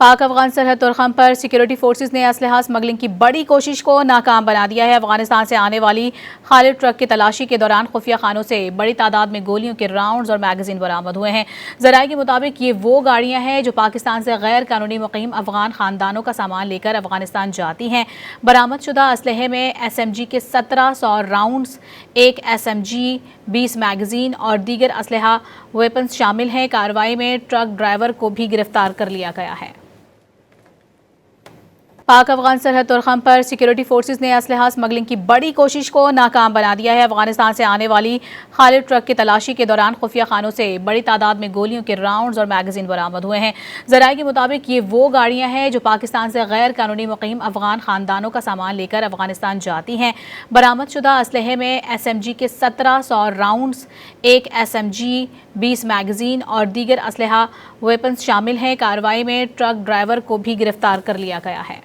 पाक अफगान सरहद तोरखम पर सिक्योरिटी फोर्सेज ने असलहा स्मगलिंग की बड़ी कोशिश को नाकाम बना दिया है। अफगानिस्तान से आने वाली खाली ट्रक की तलाशी के दौरान खुफिया खानों से बड़ी तादाद में गोलियों के राउंड्स और मैगजीन बरामद हुए हैं। ज़राए के मुताबिक ये वो गाड़ियां हैं जो पाकिस्तान से गैर कानूनी मुकीम अफगान खानदानों का सामान लेकर अफगानिस्तान जाती हैं। बरामद शुदा असलहे में SMG के 1700 राउंड्स, एक SMG, 20 मैगजीन और दीगर असलहा वेपन्स शामिल हैं। कार्रवाई में ट्रक ड्राइवर को भी गिरफ्तार कर लिया गया है। पाक अफगान सरहद तोरखम पर सिक्योरिटी फोर्सेज ने असलहा स्मगलिंग की बड़ी कोशिश को नाकाम बना दिया है। अफगानिस्तान से आने वाली खाली ट्रक की तलाशी के दौरान खुफिया खानों से बड़ी तादाद में गोलियों के राउंड्स और मैगजीन बरामद हुए हैं। ज़राए के मुताबिक ये वो गाड़ियां हैं जो पाकिस्तान से गैर कानूनी मुकीम अफगान खानदानों का सामान लेकर अफगानिस्तान जाती हैं। बरामद शुदा असलहे में SMG के 1700 राउंड्स, एक SMG, 20 मैगजीन और दीगर असलहा वेपन्स शामिल हैं। कार्रवाई में ट्रक ड्राइवर को भी गिरफ्तार कर लिया गया है।